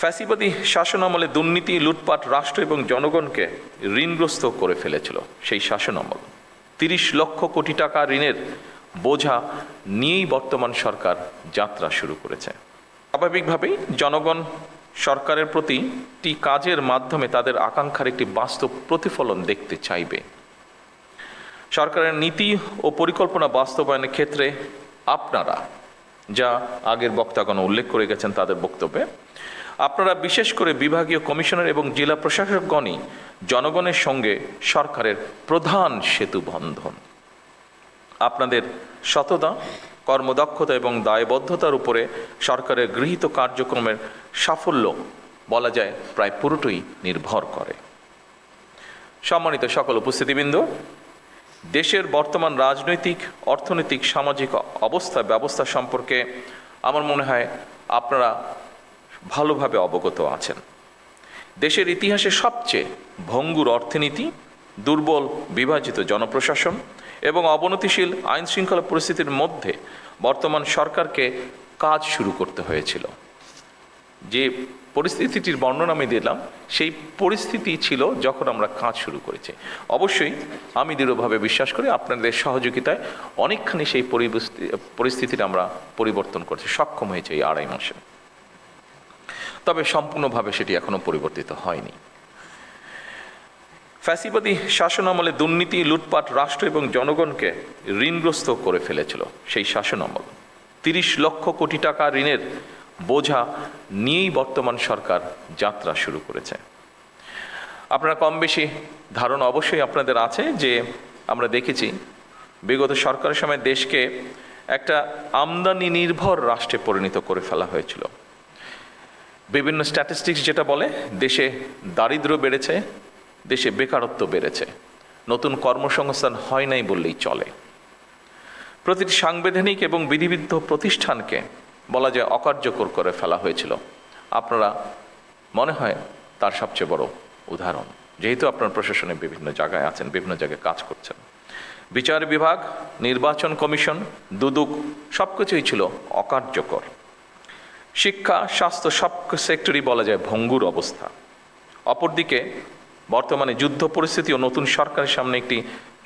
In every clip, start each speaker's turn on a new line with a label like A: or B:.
A: ফ্যাসিবাদী শাসনামলে দুর্নীতি, লুটপাট রাষ্ট্র এবং জনগণকে ঋণগ্রস্ত করে ফেলেছিল। সেই শাসনামল ৩০ লক্ষ কোটি টাকা ঋণের বোঝা নিয়েই বর্তমান সরকার যাত্রা শুরু করেছে। স্বাভাবিকভাবেই জনগণ সরকারের প্রতিটি কাজের মাধ্যমে তাদের আকাঙ্ক্ষার একটি বাস্তব প্রতিফলন দেখতে চাইবে। সরকারের নীতি ও পরিকল্পনা বাস্তবায়নের ক্ষেত্রে আপনারা, যা আগের বক্তাগণ উল্লেখ করে গেছেন তাদের বক্তব্যে, আপনারা বিশেষ করে বিভাগীয় কমিশনার এবং জেলা প্রশাসকগণই জনগণের সঙ্গে সরকারের প্রধান সেতু বন্ধন। আপনাদের সততা, কর্মদক্ষতা এবং দায়বদ্ধতার উপরে সরকারের গৃহীত কার্যক্রমের সাফল্য বলা যায় প্রায় পুরোটাই নির্ভর করে। সম্মানিত সকল উপস্থিতিবৃন্দ, দেশের বর্তমান রাজনৈতিক, অর্থনৈতিক, সামাজিক ব্যবস্থা সম্পর্কে আমার মনে হয় আপনারা ভালোভাবে অবগত আছেন। দেশের ইতিহাসে সবচেয়ে ভঙ্গুর অর্থনীতি, দুর্বল বিভাজিত জনপ্রশাসন এবং অবনতিশীল আইন শৃঙ্খলা পরিস্থিতির মধ্যে বর্তমান সরকারকে কাজ শুরু করতে হয়েছিল। যে পরিস্থিতিটির বর্ণনা আমি দিলাম, সেই পরিস্থিতি ছিল যখন আমরা কাজ শুরু করেছি। অবশ্যই আমি দৃঢ়ভাবে বিশ্বাস করি আপনাদের সহযোগিতায় অনেকখানি সেই পরিস্থিতিটা আমরা পরিবর্তন করতে সক্ষম হয়েছে এই 2.5 মাসে। তবে সম্পূর্ণভাবে সেটি এখনো পরিবর্তিত হয়নি। ফ্যাসিবাদী শাসনামলে দুর্নীতি, লুটপাট রাষ্ট্র এবং জনগণকে ঋণগ্রস্ত করে ফেলেছিল। সেই শাসনামল ৩০ লক্ষ কোটি টাকা ঋণের বোঝা নিয়েই বর্তমান সরকার যাত্রা শুরু করেছে। আপনারা কম বেশি ধারণা অবশ্যই আপনাদের আছে যে আমরা দেখেছি বিগত সরকারের সময় দেশকে একটা আমদানি নির্ভর রাষ্ট্রে পরিণত করে ফেলা হয়েছিল। বিভিন্ন স্ট্যাটিস্টিক্স যেটা বলে, দেশে দারিদ্র্য বেড়েছে, দেশে বেকারত্ব বেড়েছে, নতুন কর্মসংস্থান হয় নাই বললেই চলে। প্রতিটি সাংবিধানিক এবং বিধিবিদ্ধ প্রতিষ্ঠানকে বলা যায় অকার্যকর করে ফেলা হয়েছিল। আপনারা মনে হয় তার সবচেয়ে বড় উদাহরণ, যেহেতু আপনার প্রশাসনে বিভিন্ন জায়গায় আছেন, বিভিন্ন জায়গায় কাজ করছেন। বিচার বিভাগ, নির্বাচন কমিশন, দুদক সবকিছুই ছিল অকার্যকর। শিক্ষা, স্বাস্থ্য সব সেক্টরই বলা যায় ভঙ্গুর অবস্থা। অপরদিকে বর্তমানে যুদ্ধ পরিস্থিতি ও নতুন সরকারের সামনে একটি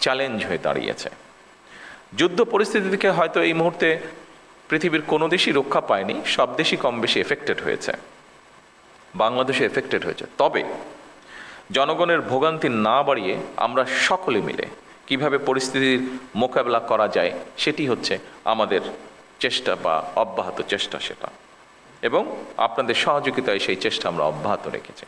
A: চ্যালেঞ্জ হয়ে দাঁড়িয়েছে। যুদ্ধ পরিস্থিতি থেকে হয়তো এই মুহূর্তে পৃথিবীর কোনো দেশই রক্ষা পায়নি, সব দেশই কম বেশি এফেক্টেড হয়েছে, বাংলাদেশে এফেক্টেড হয়েছে। তবে জনগণের ভোগান্তি না বাড়িয়ে আমরা সকলে মিলে কিভাবে পরিস্থিতির মোকাবেলা করা যায় সেটি হচ্ছে আমাদের চেষ্টা বা অব্যাহত চেষ্টা সেটা, এবং আপনাদের সহযোগিতায় সেই চেষ্টা আমরা অব্যাহত রেখেছি।